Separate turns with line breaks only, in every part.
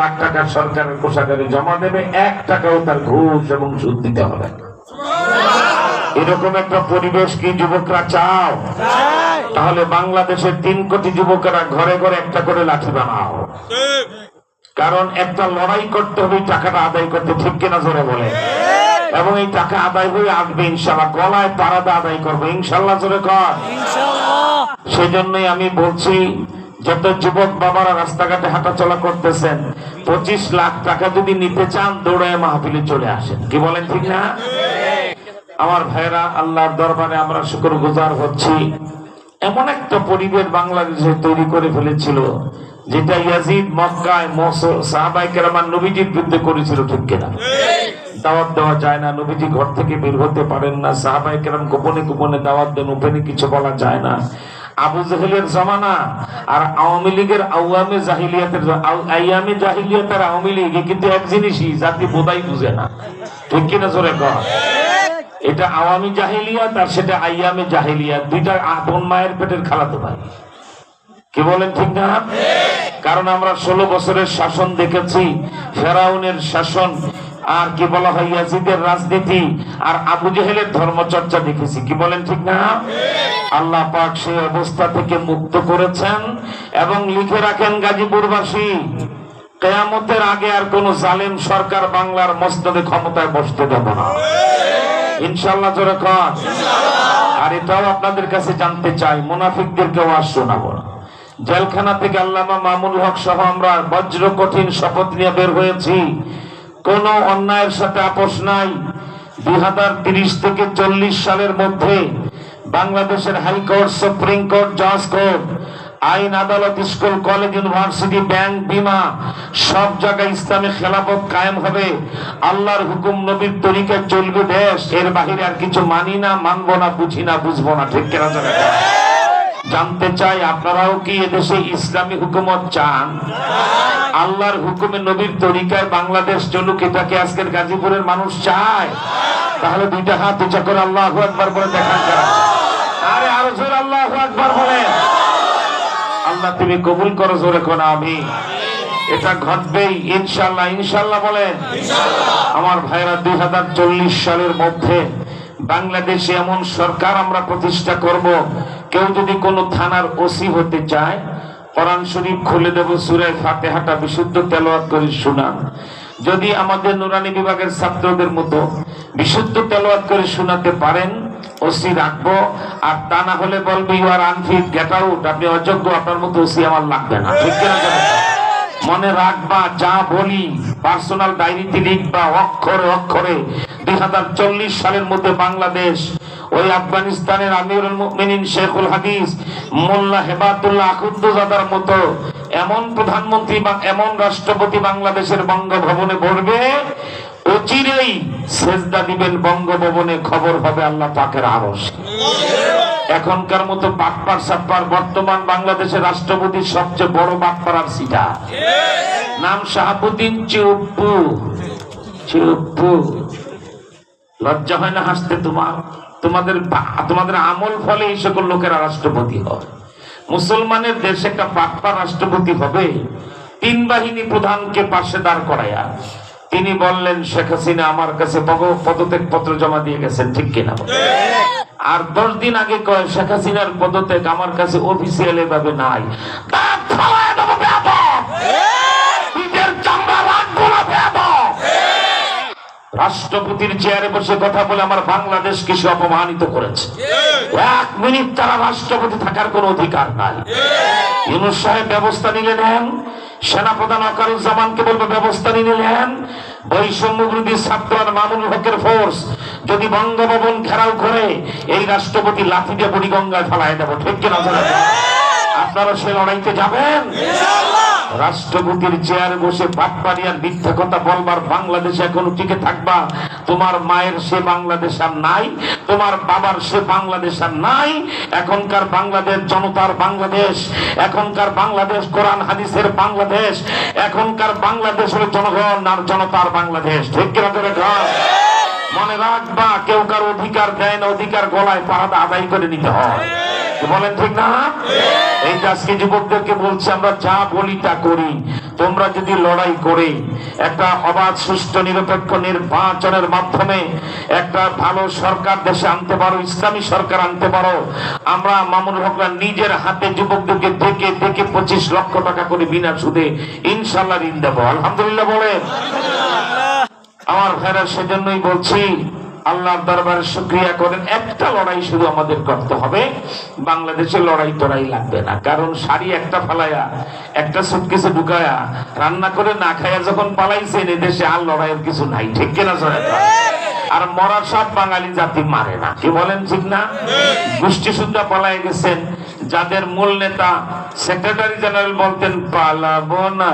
লাখ টাকা সরকারের কোষাগারে জমা দেবে, 1 টাকাও তার ঘুষ এবং সুদ দিতে হবে। এরকম একটা পরিবেশ কি যুবকরা চাও? তাহলে বাংলাদেশের 3 কোটি যুবকেরা ঘরে ঘরে একটা করে লাঠি বানাও, কারণ একটা লড়াই করতে হবে টাকাটা আদায় করতে, ঠিক কিনা জোরে বলে। এবং এই টাকা আদায় হয়ে আসবে ইনশাল্লাহ, গলায় পারাদা আদায় করবো ইনশাল্লাহ, জোরে কর। সেজন্যই আমি বলছি, যত যুবক বাবারা রাস্তাঘাটে হাঁটাচলা করতেছেন, 25 লাখ টাকা যদি নিতে চান দৌড়ায় মাহফিলে চলে আসেন। কি বলেন, ঠিক না? আমার ভাইরা, আল্লাহর দরবারে আমরা শুকরগুজার হচ্ছি। এমন একটা পরিবেশ বাংলাদেশে তৈরি করে ফেলেছিল, যেটা ইয়াজিদ মক্কায় সাহাবায়ে কেরামান নবীজির বিরুদ্ধে করেছিল, ঠিক কিনা? দাওয়াত দেওয়া যায় না, নবীজি ঘর থেকে বের হতে পারেন না, সাহাবায়ে কেরাম গোপনে গোপনে দাওয়াত দেন, ওপেনে কিছু বলা যায় না। আবু জাহেলের জামানা আর আওয়ামী লীগের আওয়ামে জাহিলিয়াতের আওয়ামী লীগ কিন্তু এক জিনিসই, জাতি বোধাই বুঝে না, ঠিক কিনা জোরে কর। এটা আওয়ামী জাহিলিয়াত আর সেটা আইয়ামে জাহিলিয়াত, দুইটা আপন মায়ের পেটের খালাতো ভাই। কি বলেন, ঠিক না? কারণ আমরা 16 বছরের শাসন দেখেছি, ফেরাউনের শাসন, আর কি বলা হয় ইয়াজিদের রাজনীতি, আর আবু জেহেলের ধর্মচর্চা দেখেছি। কি বলেন, ঠিক না? আল্লাহ পাক সেই অবস্থা থেকে মুক্ত করেছেন এবং লিখে রাখেন গাজীপুরবাসী, কিয়ামতের আগে আর কোন জালেম সরকার বাংলার মসনদে ক্ষমতায় বসতে দেব না ইনশাআল্লাহ, জোরে কর। আর এটাও আপনাদের কাছে জানতে চাই, মুনাফিকদেরকে ওয়াজ শোনাবো না। জেলখানা থেকে আল্লামা মামুনুল হক সহ আমরা বজ্র কঠিন শপথ নিয়ে বের হয়েছি, কোন অন্যায়ের সাথে আপোষ নাই। 2030 থেকে 40 সালের মধ্যে বাংলাদেশের হাইকোর্ট, সুপ্রিম কোর্ট, জজ কোর্ট, আইন আদালত, স্কুল, কলেজ, ইউনিভার্সিটি, ব্যাংক, বিমা, সব জায়গায় ইসলামী খেলাফত কায়েম হবে। আল্লাহর হুকুম, নবীর তরিকায় চলবে দেশ। এর বাহিরে আর কিছু মানি না, মানবো না, বুঝি না, বুঝবো না, ঠিক কিনা? জানতে চাই, আপনারাও কি এদেশে ইসলামী হুকুমত চান? আল্লাহর হুকুমে নবীর তরিকায় বাংলাদেশ চলুক, এটাকে আজকের গাজীপুরের মানুষ চায়? তাহলে দুইটা হাত উঁচা করে আল্লাহু আকবার বলে দেখান। আরে আরো জোরে আল্লাহু আকবার বলেন। আল্লাহ তুমি কবুল করো, জোরে কোন আমি। এটা ঘটবেই ইনশাআল্লাহ, ইনশাআল্লাহ বলেন। আমার ভাইরা, 2040 সালের মধ্যে বাংলাদেশে এমন সরকার আমরা প্রতিষ্ঠা করব, কেউ যদি কোনো থানার ওসি হতে চায়, কোরআন শরীফ খুলে দেব, সূরা ফাতিহাটা বিশুদ্ধ তেলাওয়াত করে শোনান। যদি আমাদের নুরানি বিভাগের ছাত্রদের মতো বিশুদ্ধ তেলাওয়াত করে শোনাতে পারেন, ওসি রাখবো। আর তা না হলে বলবো you are unfit, get out, আপনি অযোগ্য, আপনার মতো ওসি আমার লাগবে না, ঠিক কিনা? মনে রাখবা, যা বলি পার্সোনাল ডায়েরিতে লিখবা অক্ষরে অক্ষরে। 2040 সালের মধ্যে বাংলাদেশ ওই আফগানিস্তানের আমিরুল মুমিনিন শেখুল হাদিস মোল্লা হেবাতুল্লাহ আখুন্দজাদার মতো এমন প্রধানমন্ত্রী বা এমন রাষ্ট্রপতি বাংলাদেশের বঙ্গভবনে বসবে, অচিরেই সেজদা দিবেন বঙ্গভবনে, খবর হবে আল্লাহ পাকের আরশে। এখনকার মতো বাটপার সাপ্পার, বর্তমান বাংলাদেশের রাষ্ট্রপতির সবচেয়ে বড় বাটপার আর সিটা, নাম শাহাবুদ্দিন চুপ্পু। চুপ্পু, লজ্জা হয় না হাসতে? তোমাদের আমল ফলে এই সকল লোকেরা রাষ্ট্রপতি হয়। মুসলমানের দেশে একটা বাটপার রাষ্ট্রপতি হবে, 3 বাহিনী প্রধানকে পাশে দাঁড় করায়া তিনি বললেন, শেখ হাসিনা আমার কাছে পদত্যাগ পত্র জমা দিয়ে গেছেন, ঠিক কিনা? আর 10 দিন আগে কয়, শেখ হাসিনার পদত্যাগ আমার কাছে অফিসিয়াল ভাবে নাই। রাষ্ট্রপতির চেয়ারে বসে কথা বলে আমার বাংলাদেশ কিছু অপমানিত করেছে। 1 মিনিট তারা রাষ্ট্রপতি থাকার কোন অধিকার নাই। ইউনূস সাহেব ব্যবস্থা নিলে নেন, সেনাপ্রধান ওয়াকারুজ্জামানকে বলবো ব্যবস্থা নিলেন। বৈষম্য বিরোধী ছাত্র আর মামুনুল হকের ফোর্স যদি বঙ্গভবন ঘেরাও করে, এই রাষ্ট্রপতি লাঠি দিয়ে বুড়িগঙ্গায় ফেলায় দেবো, ঠিক কিনা? আপনারা সে লড়াইতে যাবেন? রাষ্ট্রপতির চেয়ারে বসে বাটপারি আর মিথ্যা কথা বলবার বাংলাদেশে এখন টিকে থাকবা? তোমার মায়ের সে বাংলাদেশ আর নাই, তোমার বাবার সে বাংলাদেশ আর নাই। এখনকার বাংলাদেশ জনতার বাংলাদেশ, এখনকার বাংলাদেশ কোরআন হাদিসের বাংলাদেশ, এখনকার বাংলাদেশ হলো জনগণ আর জনতার বাংলাদেশ, ঠিক কিনা? মনে রাখবা, কেউ কার অধিকার দেয় না, অধিকার গলায় পাহাড়া আদায় করে নিতে হয়। বলেন ঠিক না? এই আজকে যুবকদেরকে বলছি, আমরা যা বলি তা করি। তোমরা যদি লড়াই করে একটা অবাধ সুষ্ঠু নিরপেক্ষ নির্বাচনের মাধ্যমে একটা ভালো সরকার দেশে আনতে পারো, ইসলামী সরকার আনতে পারো, আমরা মামুনুল হকরা নিজের হাতে যুবকদেরকে ডেকে ডেকে 25 লক্ষ টাকা করে বিনা সুদে ইনশাল্লাহ ঋণ দেবো। আলহামদুলিল্লাহ বলেন। আমার ভাইরা, সেজন্যই বলছি আল্লাহর দরবারে শুকরিয়া করেন। একটা লড়াই শুধু আমাদের করতে হবে, বাংলাদেশে লড়াই তড়াই লাগবে না। কারণ শাড়ি একটা ফালায়া একটা সুটকেসে ঢুকায়া রান্না করে না খায়া যখন পালাইছেন, এদেশে আর লড়াইয়ের কিছু নাই। ঠিক কিনা জোরে? আর মরা সব বাঙালি জাতি মারে না, কি বলেন ঠিক না? গোষ্ঠী শুদ্ধা পালাই গেছেন। যাদের মূল নেতা সেক্রেটারি জেনারেল বলতেন পালাবো না,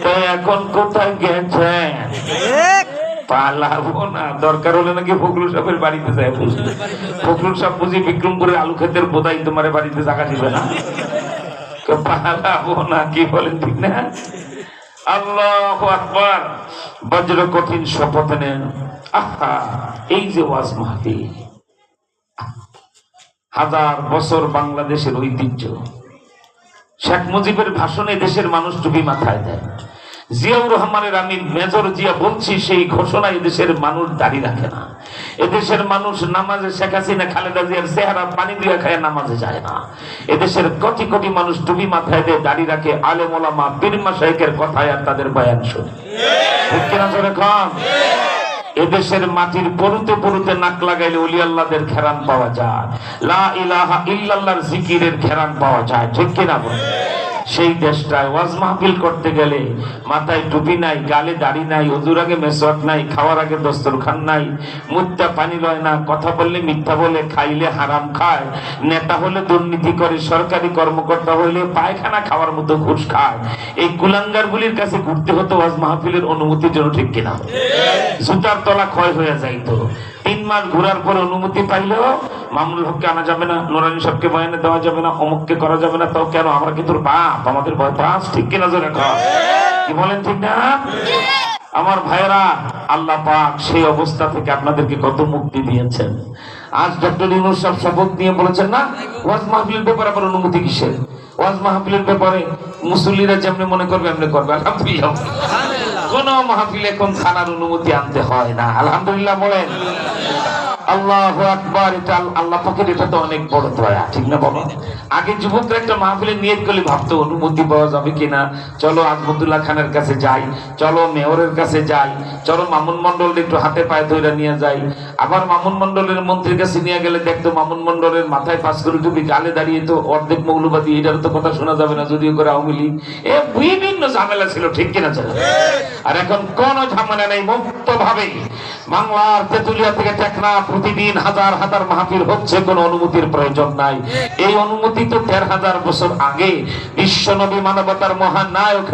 তো এখন কোথায় গেছেন? পালাবো না। দরকার হলে নাকি ফখরুল সাহেবের বাড়িতে যায়। ফখরুল সাহেব বুঝি বিক্রমপুরের আলু ক্ষেতের বোধাই তোমার বাড়িতে জায়গা দিবে না। পালাবো না, কি বলেন ঠিক না? আল্লাহু আকবার। বজ্র কঠিন শপথ নেন। আহা, এই যে ওয়াজ মাহফিল, হাজার বছর বাংলাদেশের ঐতিহ্য। শেখ মুজিবের ভাষণে দেশের মানুষ টুপি মাথায় দেয়। জিয়াউর রহমানের, আমি মেজর জিয়া বলছি, সেই ঘোষণায় এদেশের মানুষ দাড়ি রাখে না। এদেশের মানুষ নামাজে শেখ হাসিনা খালেদা জিয়ার চেহারা পানি দিয়ে খায় নামাজে যায় না। এদেশের কোটি কোটি মানুষ টুপি মাথায় দিয়ে দাড়ি রাখে, আলেম ওলামা পীর মাশায়েখের কথায় আর তাদের বয়ান শুনে। ঠিক কিনা জোরে কন? এদেশের মাটির পরুতে পরুতে নাক লাগাইলে ওলি আল্লাহদের খেরান পাওয়া যায়, লা ইলাহা ইল্লাল্লাহর জিকিরের খেরান পাওয়া যায়। ঠিক কিনা বলেন? সেই দেশটায় ওয়াজ মাহফিল করতে গেলে মাথায় টুপি নাই, গালে দাড়ি নাই, ওযুর আগে মেসওয়াক নাই, খাওয়ার আগে দস্তরখান নাই, মুত্তা পানি লয় না, কথা বললে মিথ্যা বলে, খাইলে হারাম খায়, নেতা হলে দুর্নীতি করে, সরকারি কর্মকর্তা হইলে পায়খানা খাওয়ার মতো ঘুষ খায়। এই কুলাঙ্গারগুলির কাছে ঘুরতে হতো ওয়াজ মাহফিলের অনুমতির জন্য। ঠিক কিনা? জুতার তলা ক্ষয় হয়ে যাইতো। 3 মাস ঘোরার পর অনুমতি পাইলেও মামুনুল হককে আনা যাবে না, নুরানি সাহেবকে বয়ানে দেওয়া যাবে না, অমুককে করা যাবে না। তাও কেন? আমরা কি তোর বাপ? আমাদের ভয় পাস? ঠিক কিনা জোরে কর? কি বলেন ঠিক না? আমার ভাইরা, আল্লাহ পাক সেই অবস্থা থেকে আপনাদেরকে কত মুক্তি দিয়েছেন। আজ ডক্টর ইউনূস সাহেব শপথ নিয়ে বলেছেন না, ওয়াজ মাহফিলের ব্যাপারে আবার অনুমতি কিসের? ওয়াজ মাহফিলের ব্যাপারে মুসল্লিরা যেমনি মনে করবে এমনি করবে। আলহামদুলিল্লাহ। কোন মাহফিলে কোন থানার অনুমতি আনতে হয় না। আলহামদুলিল্লাহ বলেন। আল্লাহু আকবার। এটা আল্লাহ পাকের, এটা তো অনেক বড় দয়া। ঠিক না বাবা? আগে যুবকরা একটা মাহফিলে নিয়ত করলে ভাবতো অনুমতি পাওয়া যাবে কিনা, চলো আজমতুল্লাহ খানের কাছে যাই, চলো মেয়রের কাছে যাই, চলো মামুন মন্ডল একটু হাতে পায়ে ধরে নিয়ে যাই। আবার মামুন মন্ডলের মন্ত্রীর কাছে নিয়ে গেলে দেখতো মামুন মন্ডলের মাথায় 5 করে টুপি, গালে দাঁড়িয়ে তো অর্ধেক মৌলবাদী, এটার তো কথা শোনা যাবে না, যদিও করে আওয়ামী লীগ। এ বিভিন্ন ঝামেলা ছিল। ঠিক কিনা চলে? আর এখন কোন ঝামেলা নেই, মুক্ত ভাবে বাংলার তেতুলিয়া থেকে টেকনাফ প্রতিদিন হাজার হাজার মাহফিল হচ্ছে, কোনো অনুমতির প্রয়োজন নাই। এই অনুমতি তো 13,000 বছর আগে বিশ্ব নবী মানবতার মহান নায়ক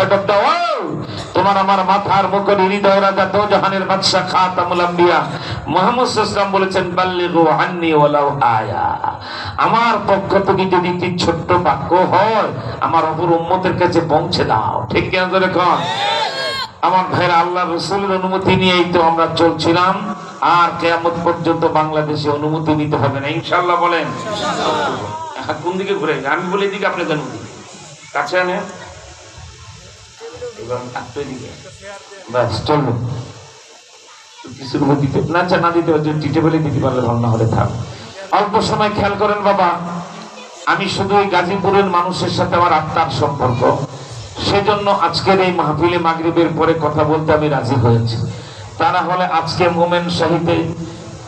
তোমার আমার মাথার মুকুট, হৃদয় রাজা, দো জাহানের বাদশা, খাতামুল আম্বিয়া মুহাম্মদ সাল্লাল্লাহু আলাইহি ওয়াসাল্লাম বলেছেন, বাল্লিগু আন্নি ওয়ালাউ আয়া। আমার পক্ষ থেকে যদি একটি ছোট্ট বাক্য হয়, আমার অপর উম্মতের কাছে পৌঁছে দাও। ঠিক কিনা জোরে কন? আমার ভাইরা, আল্লাহ রাসূলের অনুমতি নিয়েই তো আমরা চলছিলাম। আর কিয়ামত পর্যন্ত বাংলাদেশে অনুমতি নিতে হবে না, ইনশাআল্লাহ বলেন। কোন দিকে ঘুরে? আমি বলে দিকে, আপনি কেন কাছে আনে? বাস চলুন। কিছুর মধ্যে না না দিতে টিটে বলে দিতে পারলে ভালো, না হলে থাক। অল্প সময় খেয়াল করেন বাবা, আমি শুধু এই গাজীপুরের মানুষের সাথে আমার আত্মার সম্পর্ক, সেজন্য আজকের এই মাহফিলে মাগরিবের পরে কথা বলতে আমি রাজি হয়েছি। তারা হলে আজকে মোমেন শাহীদে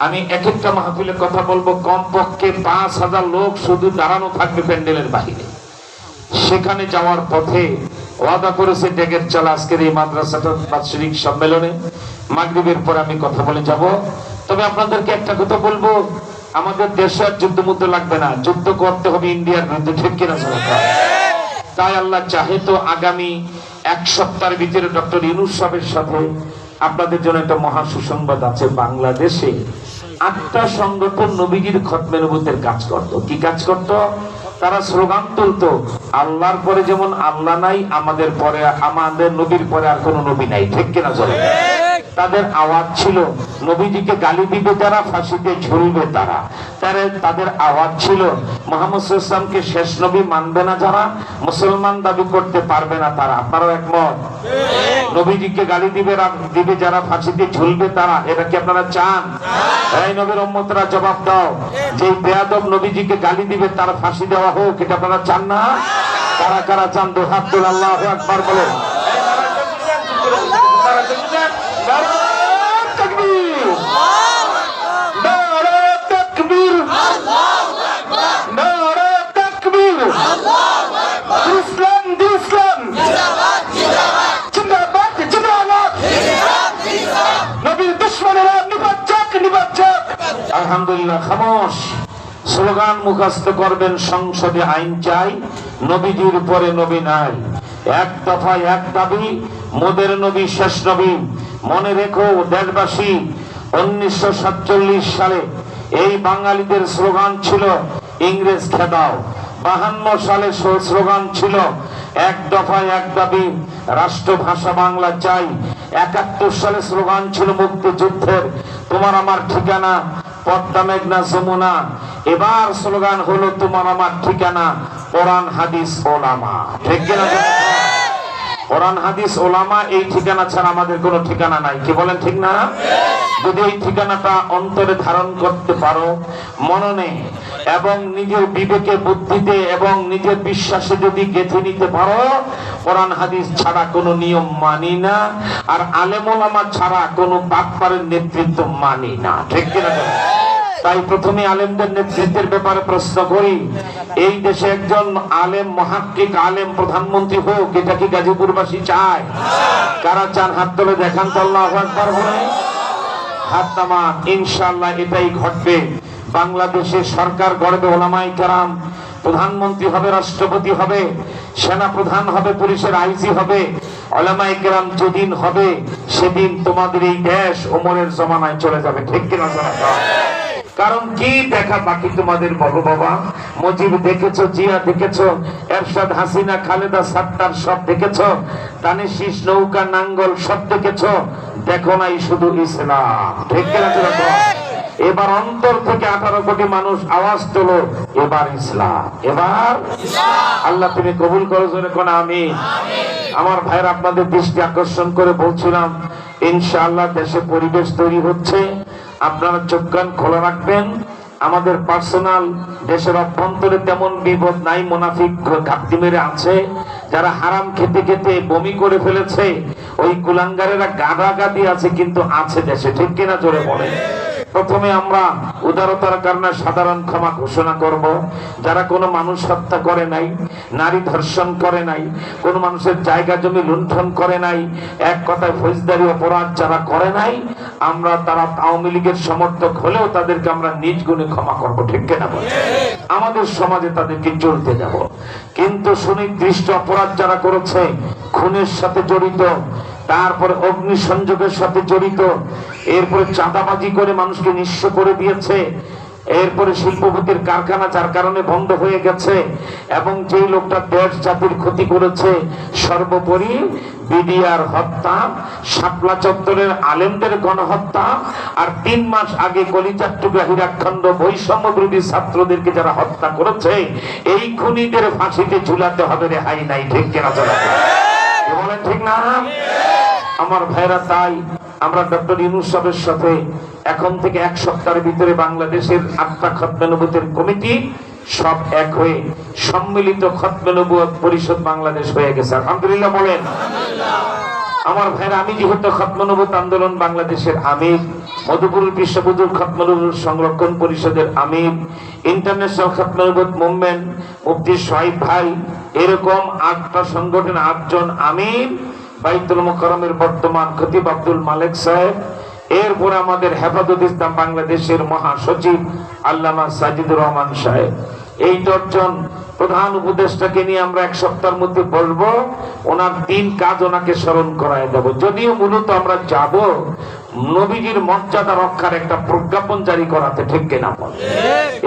আমি এক একটা মাহফিলে কথা বলবো, কমপক্ষে 5,000 লোক শুধু দাঁড়ানো থাকবে প্যান্ডেলের বাইরে। সেখানে যাওয়ার পথে ওয়াদা করেছে ডেকের চাল আজকের এই মাদ্রাসাটার বাৎসরিক সম্মেলনে মাগরিবের পরে আমি কথা বলে যাব। তবে আপনাদেরকে একটা কথা বলবো, আমাদের দেশে আর যুদ্ধ মুদ্ধ লাগবে না, যুদ্ধ করতে হবে ইন্ডিয়ার বিরুদ্ধে। ঠিক কিনা সরকার? তাই আল্লাহ চাহে তো আগামী 1 সপ্তাহের ভিতরে ডক্টর ইউনূস সাহেবের সাথে আপনাদের জন্য একটা মহা সুসংবাদ আছে। বাংলাদেশে 8টা সংগঠন নবীজির খতমে নবুয়তের কাজ করত। কি কাজ করত? তারা স্লোগান তুলতো, আল্লাহর পরে যেমন আল্লাহ নাই, আমাদের পরে, আমাদের নবীর পরে আর কোনো নবী নাই। ঠিক কিনা চলে? তাদের আওয়াজ ছিল নবীজিকে গালি দিবে যারা ফাঁসিতে ঝুলবে তারা। তাদের আওয়াজ ছিল মুহাম্মদ সাল্লাল্লাহু আলাইহি ওয়াসাল্লামকে শেষ নবী মানবে না যারা, মুসলমান দাবি করতে পারবে না তারা। আপনারাও একমত? নবীজিকে গালি দিবে যারা ফাঁসিতে ঝুলবে তারা, এটা কি আপনারা চান? এই নবীর উম্মতরা জবাব দাও, যে বেয়াদব নবীজিকে গালি দিবে তার ফাঁসি দেওয়া হোক, এটা আপনারা চান না? কারা কারা চান? দুই হাত তুলে আল্লাহু আকবার বলে। আলহামদুলিল্লাহ। খামোশ। স্লোগান মুখস্থ করবেন, সংসদে আইন চাই, নবীজির পরে নবী নাই, এক দফায় এক দাবি, মোদের নবী শেষ নবী। মনে রেখো দেশবাসী, 1947 সালে এই বাঙালিদের স্লোগান ছিল ইংরেজ খেদাও। 52 সালে স্লোগান ছিল এক দফায় এক দাবি, রাষ্ট্রভাষা বাংলা চাই। 71 সালে স্লোগান ছিল মুক্তিযুদ্ধের, তোমার আমার ঠিকানা পদ্মা মেঘনা যমুনা। এবার স্লোগান হলো তোমার আমার ঠিকানা কোরআন হাদিস ওলামা। ঠিক কিনা? কোরআন হাদিস ওলামা, এই ঠিকানা ছাড়া আমাদের কোনো ঠিকানা নাই। কি বলেন, ঠিক না? যদি এই ঠিকানাটা অন্তরে ধারণ করতে পারো, মননে এবং নিজের বিবেকে বুদ্ধিতে এবং নিজের বিশ্বাসে যদি গেঁথে নিতে পারো, কোরআন হাদিস ছাড়া কোনো নিয়ম মানি না, আর আলেম ওলামা ছাড়া কোনো বাটপারের নেতৃত্ব মানি না। ঠিক কিনা? তাই প্রথমে আলেমদের নেতৃত্বের ব্যাপারে প্রশ্ন করি। এই দেশে একজন আলেম, মুহাক্কিক আলেম প্রধানমন্ত্রী হোক, এটা কি গাজীপুরবাসী চায়? কারা চান? হাত তুলে দেখান তো আল্লাহু আকবার বলে। হাত নামান। ইনশাআল্লাহ এটাই ঘটবে। বাংলাদেশে সরকার গড়বে ওলামায়ে কেরাম, প্রধানমন্ত্রী হবে, রাষ্ট্রপতি হবে, সেনা প্রধান হবে, পুলিশের আইজি হবে। ওলামায়ে কেরাম যেদিন হবে সেদিন তোমাদের এই দেশ ওমরের জমানায় চলে যাবে। ঠিক কিনা? কারণ কি দেখা বাকি তোমাদের? বলো বাবা, মুজিব দেখেছো, জিয়া দেখেছো, এরশাদ, হাসিনা, খালেদা, সাত্তার সব দেখেছো, দানে শীষ, নৌকা, নাঙ্গল সব দেখেছো, দেখো নাই শুধু ইসলাম। ঠিক কিনা? এবার অন্তর থেকে 18 কোটি মানুষ আওয়াজ তোলো, এবার ইসলাম, এবার আল্লাহ তুমি কবুল করো। জোরে কোন আমিন। আমার ভাইরা, আপনাদের দৃষ্টি আকর্ষণ করে বলছিলাম, ইনশাআল্লাহ দেশে পরিবেশ তৈরি হচ্ছে, আপনারা চোখ কান খোলা রাখবেন। আমাদের পার্সোনাল দেশের অভ্যন্তরে তেমন বিপদ নাই, মুনাফিক ঘাপটি মেরে আছে, যারা হারাম খেতে খেতে বমি করে ফেলেছে, ওই কুলাঙ্গারেরা গাদাগাদি আছে, কিন্তু আছে দেশে। ঠিক কিনা? জোরে বলে। প্রথমে আমরা উদারতার কারণে সাধারণ ক্ষমা ঘোষণা করব। যারা কোনো মানুষ হত্যা করে নাই, নারী ধর্ষণ করে নাই, কোনো মানুষের জায়গা জমি লুণ্ঠন করে নাই, এক কথায় ফৌজদারি অপরাধ যারা করে নাই, আমরা তারা আওয়ামী লীগের সমর্থক হলেও তাদেরকে আমরা নিজ গুণে ক্ষমা করব। ঠিক কিনা বলে? আমাদের সমাজে তাদেরকে চলতে যাব। কিন্তু সুনির্দিষ্ট অপরাধ যারা করেছে, খুনের সাথে জড়িত, তারপরে অগ্নি সংযোগের সাথে জড়িত, এরপরে চাঁদাবাজি করে মানুষকে নিঃস্ব করে দিয়েছে, এরপরে শিল্পপতির কারখানা যার কারণে বন্ধ হয়ে গেছে, এবং যেই লোকটা দেশ জাতির ক্ষতি করেছে, সর্বোপরি বিডিআর হত্যা, শাপলা চত্বরের আলেমদের গণহত্যা, আর 3 মাস আগে কলিচাট্টুগা হীরাখণ্ড বৈষম্য বিরোধী ছাত্রদেরকে যারা হত্যা করেছে, এই খুনিদের ফাঁসিতে ঝুলাতে হবে, রেহাই নাই। ঠিক কিনা? বলেন ঠিক না? আমার ভাইরা, তাই আমরা ডক্টর ইউনূস সাহেবের সাথে এখন থেকে 1 সপ্তাহের ভিতরে বাংলাদেশের 8টা খতমে নবুয়তের কমিটি সব এক হয়ে সম্মিলিত খতমে নবুয়ত পরিষদ বাংলাদেশ হয়ে গেছে। আলহামদুলিল্লাহ বলেন। আমার ভাইরা, আমি যেহেতু খতমে নবুয়ত আন্দোলন বাংলাদেশের আমির, মধুপুর বিশ্ববুদুর খতমে নবুয়ত সংরক্ষণ পরিষদের আমির, ইন্টারন্যাশনাল খতমে নবুয়ত মুভমেন্ট মুফতি সোহাইব ভাই, এরকম 8টা সংগঠন, 8 জন আমির, বাইতুল মুকাররমের বর্তমান খতিব আব্দুল মালেক সাহেব, এরপরে আমাদের হেফাজত ইসলাম বাংলাদেশের মহাসচিব আল্লামা সাজিদুর রহমান সাহেব, এই 10 জন প্রধান উপদেষ্টাকে নিয়ে আমরা 1 সপ্তাহের মধ্যে বসবো। ওনার 3 কাজ ওনাকে স্মরণ করায় দেব। যদিও মূলত আমরা যাব নবীজির মর্যাদা রক্ষার একটা প্রজ্ঞাপন জারি করাতে। ঠিক কিনা?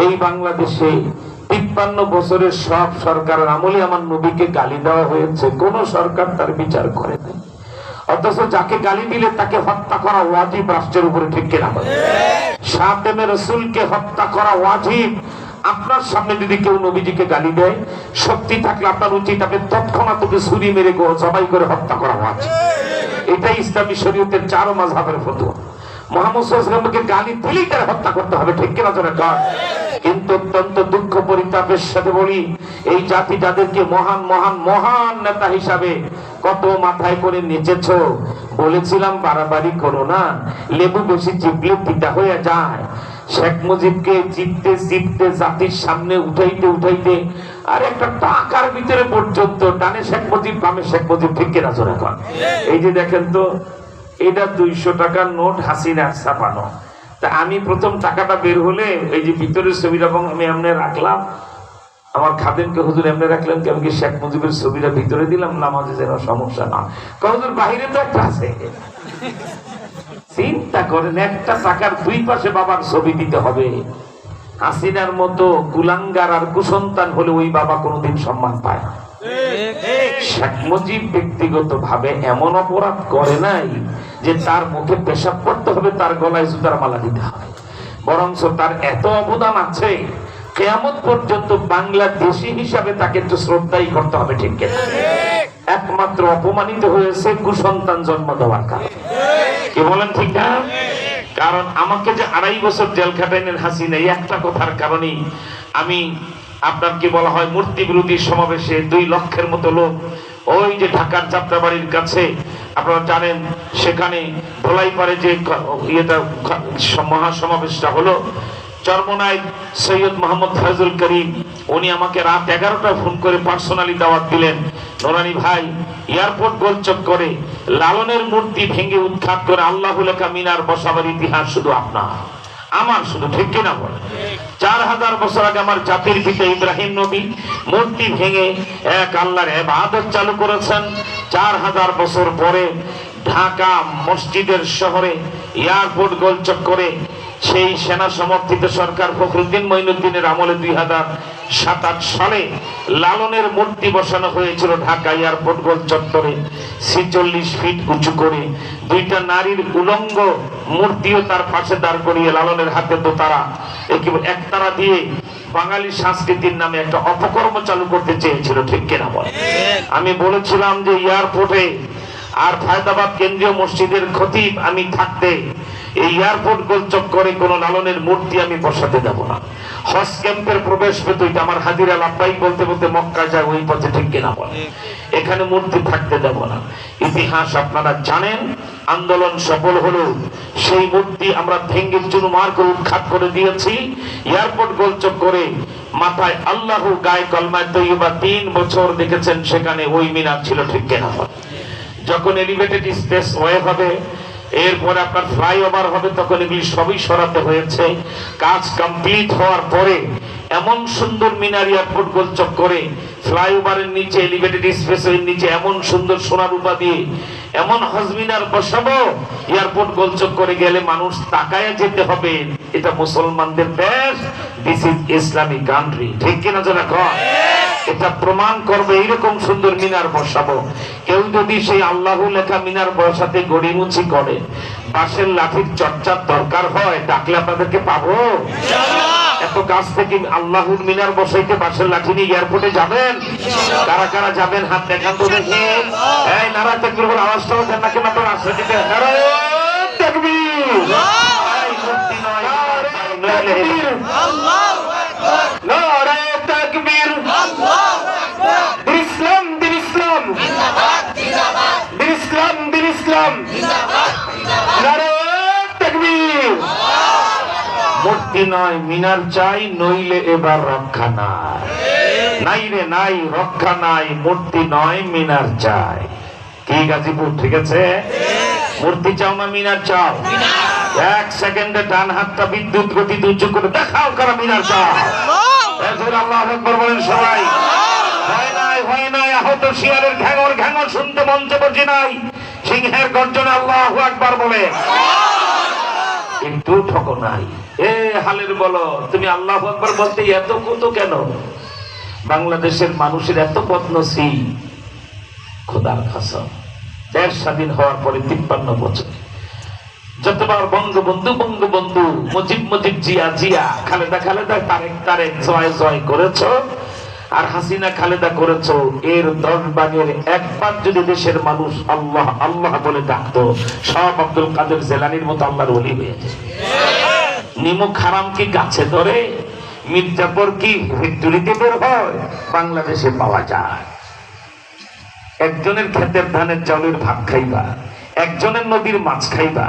এই বাংলাদেশে 53 বছরের সব সরকারের আমলে আমার নবীকে গালি দেওয়া হয়েছে, কোন সরকার তার বিচার করে নাই। অথচ যাকে গালি দিলে তাকে হত্যা করা ওয়াজিব রাষ্ট্রের উপরে, ঠিক কিনা? সাতেমে রসুলকে হত্যা করা ওয়াজিব। আপনার সামনে যদি কেউ নবীজিকে গালি দেয়, শক্তি থাকলে আপনার উচিত আপনি তৎক্ষণাৎ ওকে ছুরি মেরে জবাই করে হত্যা করা ওয়াজিব। এটাই ইসলামী শরীয়তের 4 মাযহাবের ফতোয়া। মুহাম্মদ সাল্লাল্লাহু আলাইহি ওয়াসাল্লামকে গালি দিলেই তার হত্যা করতে হবে, ঠিক কিনা জোরে কর। কিন্তু অত্যন্ত দুঃখ পরিতাপের সাথে বলি, এই জাতি যাদেরকে মহান মহান মহান নেতা হিসাবে কত মাথায় করে নেচেছ, বলেছিলাম বাড়াবাড়ি করো না, লেবু বেশি চিপলে পিতা হয়ে যায়। শেখ মুজিবকে চিপতে চিপতে জাতির সামনে উঠাইতে উঠাইতে আর একটা টাকার ভিতরে পর্যন্ত ডানে শেখ মুজিব বামে শেখ মুজিব, ঠিক কিনা জোরে কর। এই যে দেখেন তো, এটা 200 টাকার নোট হাসিনার ছাপানো। তা আমি প্রথম টাকাটা বের হলে এই যে ভিতরের ছবিটা আমি এমনি রাখলাম, আমার খাদেমকে হুজুর এমনি রাখলাম কি আমি কি শেখ মুজিবের ছবিটা ভিতরে দিলাম, নামাজে যেন সমস্যা না। হুজুর বাহিরে তো একটা আছে। চিন্তা করেন, একটা টাকার 2 পাশে বাবার ছবি দিতে হবে। হাসিনার মতো কুলাঙ্গার আর কুসন্তান হলে ওই বাবা কোনোদিন সম্মান পায় না। শেখ মুজিব ব্যক্তিগত ভাবে এমন অপরাধ করে নাই যে তার মুখে পেশাব করতে হবে, তার গলায় জুতার মালা দিতে হবে, বরঞ্চ তার এত অবদান আছে কিয়ামত পর্যন্ত বাংলাদেশী হিসাবে তাকে একটু শ্রদ্ধাই করতে হবে, ঠিক কিনা? একমাত্র অপমানিত হয়েছে কুসন্তান জন্ম দেওয়ার কারণে। কি বলেন ঠিক না? কারণ আমাকে যে 2.5 বছর জেল খাটাইলেন হাসিনা, এই একটা কথার কারণেই আমি আপনার কি বলা হয় মূর্তি বিরোধী সমাবেশে 2 লক্ষের মতো লোক ওই যে ঢাকার যাত্রাবাড়ির কাছে, আপনারা জানেন সেখানে ধোলাইপাড়ে যে ইয়েটা মহাসমাবেশটা হলো, চরমনায় সৈয়দ মোহাম্মদ ফয়জুল করিম উনি আমাকে রাত 11টায় ফোন করে পার্সোনালি দাওয়াত দিলেন, নোরানি ভাই এয়ারপোর্ট গোলচক করে লালনের মূর্তি ভেঙে উৎখাত করে আল্লাহু লেখা মিনার বসাবার ইতিহাস শুধু আপনার আমার, শুধু ঠিক কিনা বলে? 4000 বছর আগে আমার জাতির পিতা ইব্রাহিম নবী মূর্তি ভেঙে এক আল্লাহর ইবাদত চালু করেছেন। 4000 বছর পরে ঢাকা মসজিদের শহরে এয়ারপোর্ট গোলচক করে সেই সেনা সমর্থিত সরকার ফখরুদ্দিন মঈনুদ্দিনের আমলে 2007-8 সালে লালনের মূর্তি বসানো হয়েছিল ঢাকা এয়ারপোর্ট গোল চত্বরে 46 ফিট উঁচু করে। 2টা নারীর উলঙ্গ মূর্তিও তার পাশে দাঁড় করিয়ে লালনের হাতে দোতারা, একতারা দিয়ে বাঙালি সংস্কৃতির নামে একটা অপকর্ম চালু করতে চেয়েছিল, ঠিক কিনা বল? আমি বলেছিলাম যে এয়ারপোর্টে আর ফায়দাবাদ কেন্দ্রীয় মসজিদের খতিব আমি থাকতে এই এয়ারপোর্ট গোলচক করে কোন লালনের মূর্তি আমি বসাতে দেব না। হজ ক্যাম্পের প্রবেশ পেত আমার হাজিরা লাব্বাইক বলতে বলতে মক্কা যায় ওই পথে, ঠিক কিনা বল? এখানে মূর্তি থাকতে দেব না। ইতিহাস আপনারা জানেন, আন্দোলন সফল হলো, সেই মূর্তি আমরা ভেঙ্গে চুরমার করে উৎখাত করে দিয়েছি। এয়ারপোর্ট গোলচক করে মাথায় আল্লাহু গায়ে কলমায় তৈয়বা 3 বছর দেখেছেন সেখানে ওই মিনার ছিল, ঠিক কিনা বল? যখন এলিভেটেড স্পেস ওয়ে হবে, এরপরে আপনার ফ্লাইওভার হবে, তখন এগুলি সবই সরাতে হয়েছে। কাজ কমপ্লিট হওয়ার পরে এমন সুন্দর মিনার এয়ারপোর্ট গোলচক করে ফ্লাইওভারের নিচে এলিভেটেড স্পেসের নিচে এমন সুন্দর সোনার রূপা দিয়ে এমন হজ মিনার বসাবো, এয়ারপোর্ট গোলচক করে গেলে মানুষ তাকায় যেতে হবে এটা মুসলমানদের দেশ, দিস ইজ ইসলামিক কান্ট্রি, ঠিক কিনা যারা কয়? এটা প্রমাণ করবে এইরকম সুন্দর মিনার বসাবো। কেউ যদি সেই আল্লাহু লেখা মিনার বসাতে গড়িমুচি করে, বাঁশের লাঠির চর্চার দরকার হয়, ডাকলে আপনাদেরকে পাবো? এত কাছ থেকে আল্লাহুর মিনার বসাইতে বাঁশের লাঠি নিয়ে এয়ারপোর্টে যাবেন? কারা কারা যাবেন হাত দেখান তো দেখি। এই নারা তাকবীর বলে আওয়াজটাও দেন না কেন? আপনার রাস্তা দিতে নারা তাকবীর, মুক্তি নয় আল্লাহু আকবার, নারা তাকবীর, আল্লাহু আকবার, ইসলাম দিন ইসলাম জিন্দাবাদ জিন্দাবাদ, দিন ইসলাম দিন ইসলাম জিন্দাবাদ জিন্দাবাদ, নারা তাকবীর। মূর্তি নয় মিনার চাই, নইলে এবার রক্ষা নাই, নাই রে নাই রক্ষা নাই, মূর্তি নয় মিনার চাই। কি গাজীপুর, ঠিক আছে? মূর্তি চাও না মিনার চাও? 1 সেকেন্ডে ডান হাতটা বিদ্যুৎ গতিতে উঁচু করে দেখাও কারা মিনার চাও। আল্লাহু আকবার বলেন সবাই। ভয় নাই ভয় নাই, আহত শিয়ালের ঘ্যাঙর ঘ্যাঙর শুনতে মঞ্চে বসে নাই, সিংহের গর্জনে আল্লাহু আকবার বলে কিন্তু ঠক নাই। এ হালের বলো, তুমি আল্লাহু আকবার বলতে এত কত কেন? বাংলাদেশের মানুষের এত বদনসিব, খোদার কসম, দেশ স্বাধীন হওয়ার পরে 53 বছর যতবার বঙ্গবন্ধু বঙ্গবন্ধু, মুজিব মুজিব, জিয়া জিয়া, খালেদা খালেদা, তারেক তারেক, জয় জয় করেছো, আর হাসিনা খালেদা করেছো, এর 10 ভাগের 1 ভাগ যদি দেশের মানুষ আল্লাহ আল্লাহ বলে ডাকতো, সব আব্দুল কাদের জেলানির মতো আল্লাহর ওলি হয়ে যায়। নিমক হারাম কি গাছে ধরে? মির্জাপুর কি ফ্যাক্টরিতে বের হয়? বাংলাদেশে পাওয়া যায়। একজনের ক্ষেতের ধানের চাউলের ভাত খাইবা, একজনের নদীর মাছ খাইবা,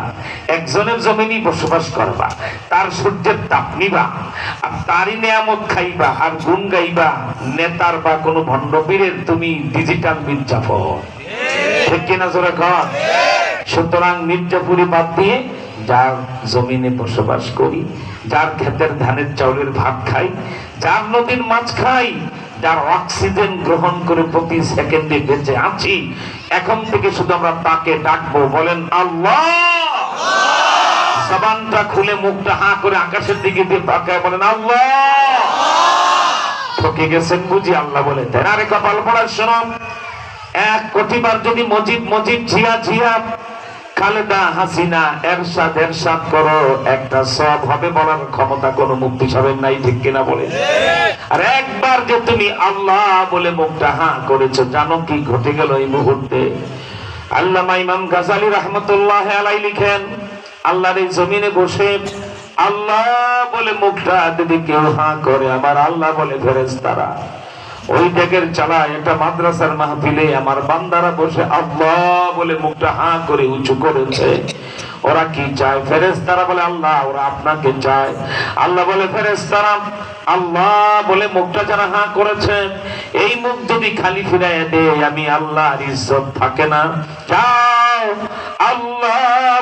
একজনের জমিনে বসবাস করবা, তার সূর্যের তাপ নিবা, আর তারই নিয়ামত খাইবা, আর গুণ গাইবা নেতার বা কোনো ভণ্ডপীরের তুমি ডিজিটাল মির্জাফর। ঠিক কিনা জোরে কর? সুতরাং মির্জাপুরি বাদ দিয়ে যার জমিনে বসবাস করি, যার ক্ষেতের ধানের চাউলের ভাত খাই, যার নদীর মাছ খাই, যার অক্সিজেন গ্রহণ করে প্রতি সেকেন্ডে বেঁচে আছি, এখন থেকে শুধু আমরা তাকে ডাকবো। বলেন আল্লাহ। জবানটা খুলে মুখটা হা করে আকাশের দিকে দিয়ে তাকায় বলেন আল্লাহ। ঠকে গেছেন বুঝি? আল্লাহ বলে দেন। আরে কপাল পড়ার শোনো, 1 কোটি বার যদি মুজিব মুজিব, জিয়া জিয়া, খালেদা হাসিনা, এরশাদ এরশাদ করো, একটা সব হবে বলার ক্ষমতা কোন মুফতি সাহেবের নাই। ঠিক কিনা বলে? আর একবার যে তুমি আল্লাহ বলে মুখটা হা করেছো, জানো কি ঘটে গেল এই মুহূর্তে? আল্লামা ইমাম গাজালি রাহমাতুল্লাহ আলাইহি লিখেন, আল্লাহর এই জমিনে বসে আল্লাহ বলে মুখটা যদি কেউ হা করে, আমার আল্লাহ বলে ফেরেশতারা ওই ডেকের চালায় একটা মাদ্রাসার মাহফিলে আমার বান্দারা বসে আল্লাহ বলে মুখটা হা করে উঁচু করেছে। ওরা কি চায়? ফেরেশতারা বলে আল্লাহ, ওরা আপনাকে চায়। আল্লাহ বলে ফেরেশতারা আল্লাহ বলে মুখটা যারা হা করেছে, এই মুখ যদি খালি ফিরাইয়া দে, আমি আল্লাহর ইজ্জত থাকে না। যাও আল্লাহ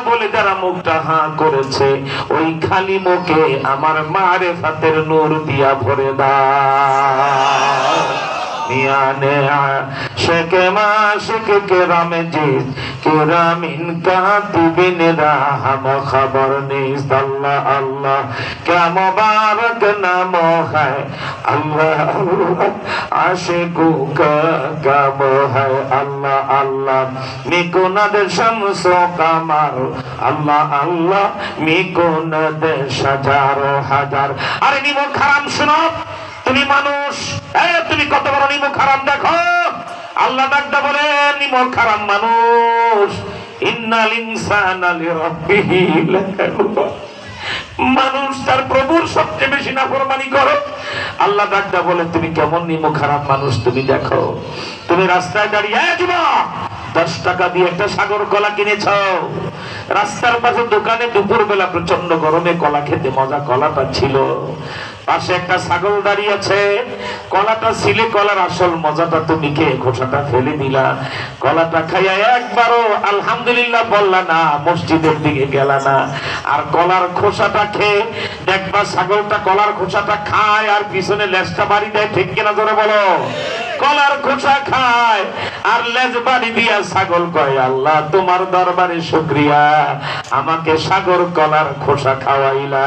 বলে যারা মুখটা হা করেছে, ওই খালি মুখে আমার মারেফাতের নূর দিয়া ভরে দাও। মিয়ানে শেকে মাশিক কেরামে জিত কেরামিন কাতিবিন রাহম খবর নিস। আল্লাহ আল্লাহ क्या मुबारक नाम है, अल्लाह अल्लाह आशिकों का काम है। अल्लाह अल्लाह मिकुनद शम्सो कमर, अल्लाह अल्लाह मिकुनद হাজারো হাজার। আরে নিমক হারাম শোনো, তুমি মানুষ, তুমি কত বড় নিমক হারাম দেখো। আল্লাহ ডাকটা বলে নিমক হারাম মানুষ, ইন্নাল ইনসানা লিরাব্বিহি লাকানুদ। মানুষ তার প্রভুর সবচেয়ে বেশি নাফরমানি করো। আল্লাহ ডাকটা বলে তুমি কেমন নিমক হারাম মানুষ তুমি দেখো। তুমি রাস্তায় দাঁড়িয়ে যুবক 10 টাকা দিয়ে একটা সাগর কলা কিনেছ, রাস্তার পাশে দোকানে দুপুর বেলা প্রচন্ড গরমে কলা খেতে মজা, কলাটা ছিল, পাশে একটা ছাগল দাঁড়িয়ে আছে, কলাটা ছিলে, কলার আসল মজাটা তুমি খেয়ে খোসাটা ফেলে দিলা। কলাটা খাইয়া একবারও আলহামদুলিল্লাহ বললা না, মসজিদের দিকে গেলা না। আর কলার খোসাটা খেয়ে দেখবা ছাগলটা কলার খোসাটা খায় আর পিছনে লেজটা বাড়ি দেয়। ঠিক কিনা জোরে বলো? কলার খোসা খায় আর লেজ বাড়ি দিয়া ছাগল কয় আল্লাহ তোমার দরবারে শুকরিয়া, আমাকে সাগর কলার খোসা খাওয়াইলা।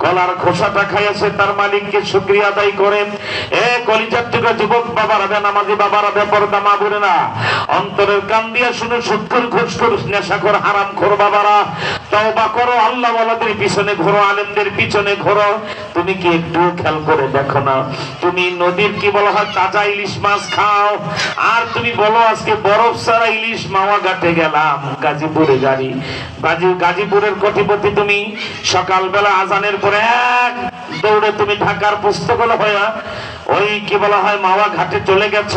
কলার খোসাটা খাইয়াছে, তার মালিককে শুকরিয়া আদায় করেন। কলিজার টুকরা যুবক বাবারা, বেনামাজি বাবারা, বেপরদা মা বোনেরা, অন্তরের কান দিয়া শুনে সুদখোর, ঘুষখোর, নেশাখোর, হারামখোর বাবারা, তওবা করো। আল্লাহ ওয়ালাদের পিছনে ঘোরো, আলেমদের পিছনে ঘোরো। তুমি কি একটু খেয়াল করে দেখো না, তুমি নদীর কি বলা হয় তাজা ইলিশ মাছ খাও, আর তুমি বলো আজকে বরফ ছাড়া ইলিশ মাওয়া ঘাটে গেলাম, গাজীপুরে গাড়ি, গাজীপুরের কোটিপতি তুমি সকালবেলা আজানের পরে এক দৌড়ে তুমি ঢাকার পুস্তকলা হয়ে ওই কি বলা হয় মাওয়া ঘাটে চলে গেছ,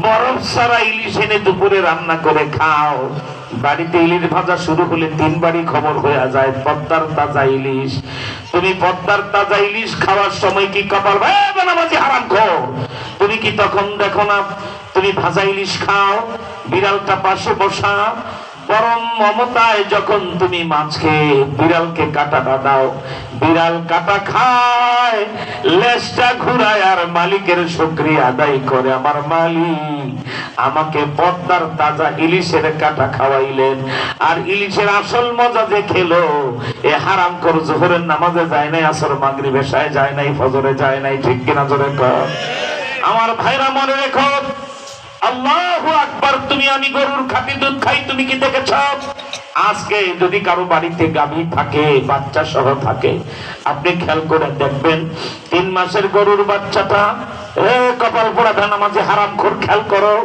বরফ ছাড়া ইলিশ এনে দুপুরে রান্না করে খাও। বাড়িতে ইলিশ ভাজা শুরু হলে 3 বাড়ি খবর হয়ে যায় পদ্মার তাজা ইলিশ। তুমি পদ্মার তাজা ইলিশ খাওয়ার সময় কি কপাল বেনামাজি হারামখোর, তুমি কি তখন দেখো না তুমি ভাজা ইলিশ খাও, বিড়ালটা পাশে বসা, পরম মমতায় যখন তুমি মাছ খেয়ে বিড়ালকে কাটাটা দাও, বিড়াল কাটা খায়, লেজটা ঘুরায় আর মালিকের শুকরিয়া আদায় করে, আমার মালিক আমাকে পদ্মার তাজা ইলিশের কাটা খাওয়াইলেন। আর ইলিশের আসল মজা যে খেলো, এ হারামখোর জোহরের নামাজে যায় নাই, আসর মাগরিব এশায় যায় নাই, ফজরে যায় নাই। ঠিক কিনা জোরে কর? আমার ভাইরা মনে রেখো, আল্লাহু আকবার। তুমি আমি গরুর খাঁটি দুধ খাই, তুমি কি দেখেছ? আজকে যদি কারো বাড়িতে গাভী থাকে, বাচ্চা সহ থাকে, আপনি খেয়াল করে দেখবেন 3 মাসের গরুর বাচ্চাটা, কপাল পোড়া বেনামাজি হারামখোর, খেয়াল করো,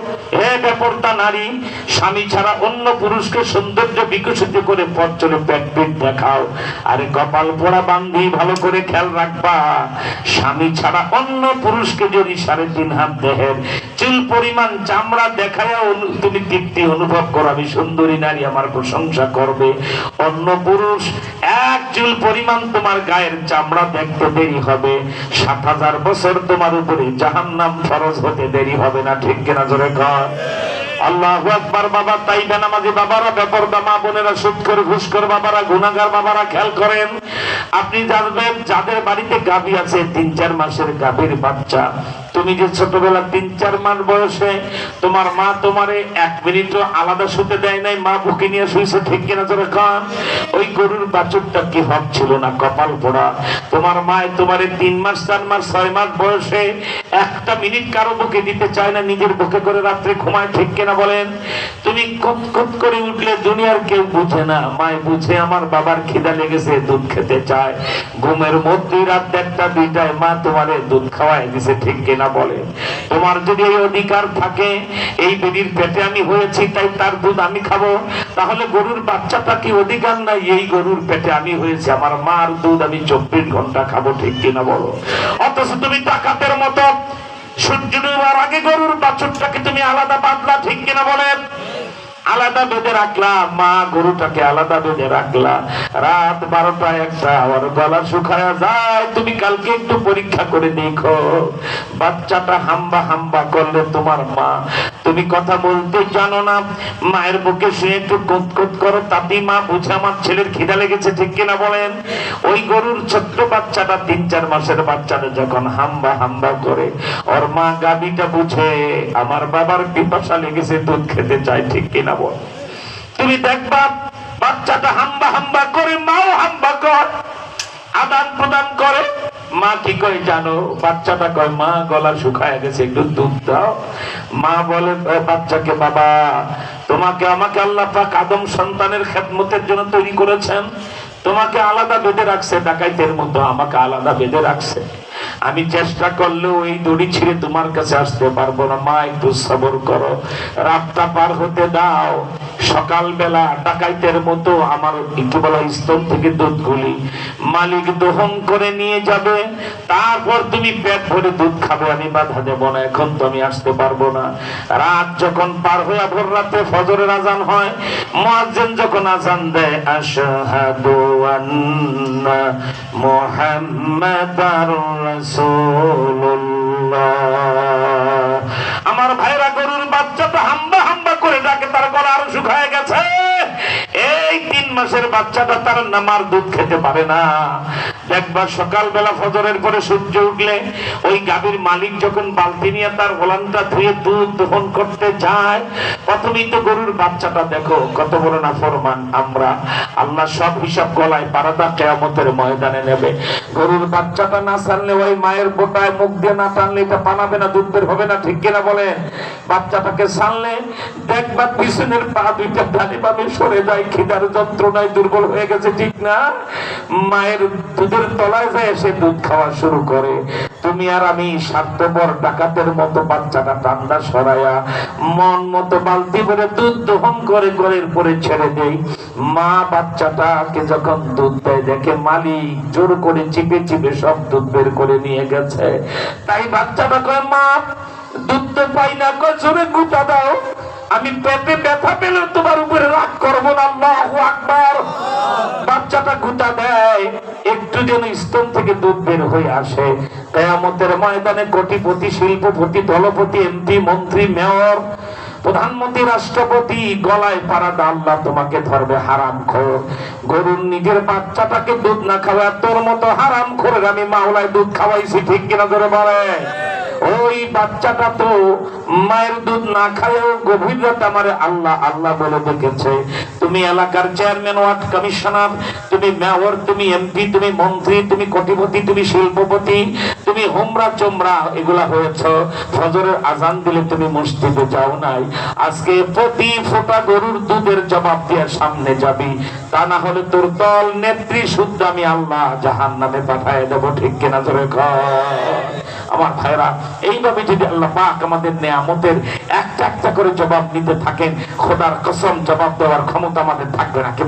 বেপরদা নারী, স্বামী ছাড়া অন্য পুরুষকে সৌন্দর্য বিকশিত করে পথ চলে পেট পেট দেখাও। আরে কপাল পোড়া বান্ধি, ভালো করে খেয়াল রাখবা, স্বামী ছাড়া অন্য পুরুষকে যদি 3.5 হাত দেহের চুল পরিমাণ চামড়া দেখায় তুমি তৃপ্তি অনুভব করো, আমি সুন্দরী নারী, আমার প্রশংসা করবে, অন্য পুরুষ 1 চুল পরিমাণ তোমার গায়ের চামড়া দেখতে দেরি হবে, 7,000 বছর তোমার উপরে জাহান্নাম ফরজ হতে দেরি হবে না। ঠিক কিনা জোরে কর আল্লাহু আকবার। বাবা, তাই বেনামাজি বাবারা, বেপরদা মা বোনেরা, সুদখোর ঘুষখোর বাবারা, গুনাহগার বাবারা, খেয়াল করেন, আপনি জানবেন যাদের বাড়িতে গাভী আছে, 3-4 মাসের গাভীর বাচ্চা, তুমি যে ছোটবেলা 3-4 মাস বয়সে তোমার মা তোমারে 1 মিনিটও আলাদা শুতে দেয় নাই, মা বুকে নিয়ে শুয়েছে, ঠিক কিনা জোরে কর, ওই গরুর বাছুরটা কি হক ছিল না? কপাল পোড়া। তোমার মায় তোমারে 3 মাস 4 মাস 6 মাস বয়সে 1টা মিনিট কারো বুকে দিতে চায় না, নিজের বুকে করে রাত্রে ঘুমায়, ঠিক কিনা বলেন? তুমি কত করে উঠলে দুনিয়ার কেউ বুঝে না, মায় বুঝে, আমার বাবার খিদা লেগেছে, দুধ খেতে চায়, ঘুমের মধ্যে রাত 1টা 2টায় মা তোমারে দুধ খাওয়ায় দিছে, ঠিক কিনা বলেন? তোমার যদি এই অধিকার থাকে, এই বেডির পেটে আমি হয়েছি তাই তার দুধ আমি খাবো, তাহলে গরুর বাচ্চাটা কি অধিকার নাই? এই গরুর পেটে আমি হয়েছি, আমার মার দুধ আমি 24 ঘন্টা খাবো, ঠিক কিনা বলো? অথচ তুমি ডাকাতের মতো সূর্য ডোবার আগে গরুর বাছুরটাকে তুমি আলাদা বাঁধলা, ঠিক কিনা বলেন? আলাদা বেঁধে রাখলা, মা গরুটাকে আলাদা বেঁধে রাখলা, রাত 12টা 1টা আর গলা শুকায়া যায়, তুমি কালকে একটু পরীক্ষা করে দেখো, বাচ্চাটা হাম্বা হাম্বা করলে তোমার মা, তুমি কথা বলতে জানো না, মায়ের বুকে শুয়ে একটু কুতকুত করো, তাতেই মা বুঝে আমার ছেলের খিদা লেগেছে, ঠিক কিনা বলেন? ওই গরুর ছোট্ট বাচ্চাটা 3-4 মাসের বাচ্চাটা যখন হাম্বা হাম্বা করে, ওর মা গাভীটা বুঝে আমার বাবার পিপাসা লেগেছে, দুধ খেতে চায়, ঠিক কিনা? তুমি দেখবা বাচ্চাটা হাম্বা হাম্বা করে, মাও হাম্বা কর, আদান প্রদান করে। মা কি কয় জানো? বাচ্চাটা কয়, মা গলা শুকায় গেছে, একটু দুধ দাও। মা বলে বাচ্চাকে, বাবা, তোমাকে আমাকে আল্লাহ পাক আদম সন্তানের খেদমতের জন্য তৈরি করেছেন, তোমাকে আলাদা বেঁধে রাখছে, ডাকাইতের মতো আমাকে আলাদা বেঁধে রাখছে, আমি চেষ্টা করলেও এই দড়ি ছিঁড়ে তোমার কাছে আসতে পারবো না, মা একটু সবর করো, রাতটা পার হতে দাও, সকালবেলা ডাকাইতের মতো আমার একটু বলা স্তন থেকে দুধগুলি মালিক দহন করে নিয়ে যাবে, তারপর তুমি পেট ভরে দুধ খাবে, আমি বাধা দেব না, এখন তো আমি আসতে পারবো না। রাত যখন পার হয়ে ভোর রাতে ফজরের আজান হয়, মুয়াজ্জিন যখন আজান দেয়, আশহাদু আন্না মুহাম্মাদার রাসূলুল্লাহ, আমার ভাইরা গরুর বাচ্চাটা হাম্বা হাম্বা করে ডাকে, তার গলা আরো শুকায় গেছে, এই 3 মাসের বাচ্চাটা তার নামার দুধ খেতে পারে না। দেখবার সকালবেলা ফজরের পরে সূর্য উঠলে ওই গাভীর মালিক যখন বালতি নিয়ে তার ওলানটা ধুয়ে দুধ দহন করতে যায়, প্রথমেই তো গরুর বাচ্চাটা দেখো কত বড় নাফরমান আমরা, আল্লাহ সব হিসাব গলায় পারাদা কিয়ামতের ময়দানে নেবে। গরুর বাচ্চাটা না ছাড়লে, ওই মায়ের বোটায় মুখ দিয়ে না টানলে এটা পানাবে না, দুধ বের হবে না, ঠিক কিনা বলে? বাচ্চাটাকে ছাড়লে দেখবা পিছনের পা 2টা ডানে বামে সরে যায়, খিদার যন্ত্রণায় দুর্বল হয়ে গেছে, ঠিক না? মায়ের দুধের তলায় যায় এসে দুধ খাওয়া শুরু করে। তুমি আর আমি স্বার্থপর ডাকাতের মতো বাচ্চাটা ঠান্ডা সরাইয়া মন মতো বালতি ভরে দুধ দহন করে ঘরের পরে ছেড়ে দেই। মা বাচ্চাটাকে যখন দুধ দেয় দেখে মালিক জোর করে চিপে চিপে সব দুধ বের করে নিয়ে গেছে, তাই বাচ্চাটা কয়, মা দুধ তো পাই না, কয় জোরে গুতা দাও, আমি পেটে ব্যথা পেলে তোমার উপরে রাগ করবো না। আল্লাহু আকবার। বাচ্চাটা গুতা দেয়, একটু যেন স্তন থেকে দুধ বের হয়ে আসে। কিয়ামতের ময়দানে কোটিপতি, শিল্পপতি, দলপতি, এমপি, মন্ত্রী, মেয়র, প্রধানমন্ত্রী, রাষ্ট্রপতি গলায় পারাদা, আল্লাহ তোমাকে ধরবে হারামখোর। গরুর নিজের বাচ্চাটাকে দুধ না খাওয়া তোর মতো হারামখোরের আমি মাওলায় দুধ খাওয়াইছি, ঠিক কিনা ধরে বলে? ওই বাচ্চাটা তো মায়ের দুধ না খায়ও গভীর রাতে আমার আল্লাহ আল্লাহ বলে ডেকেছে। তুমি এলাকার চেয়ারম্যান, ওয়ার্ড কমিশনার, তুমি মেয়র, তুমি এমপি, তুমি মন্ত্রী, তুমি কোটিপতি, তুমি শিল্পপতি, তুমি হোমরা চোমরা এগুলা হয়েছ, ফজরের আজান দিলে তুমি মসজিদে যাও নাই, আজকে প্রতি ফোঁটা গরুর দুধের জবাব দিয়ে সামনে যাবি, তা না হলে তোর দল নেত্রী শুদ্ধ আমি আল্লাহ জাহান্নামে পাঠায় দেবো। ঠিক কিনা জোরে কর। আমার ভাইরা, এইভাবে যদি আল্লাহ পাক আমাদের নেয়ামতের একটা একটা করে জবাব নিতে থাকেন, খোদার কসম জবাব দেওয়ার ক্ষমতা আমাদের থাকবে না।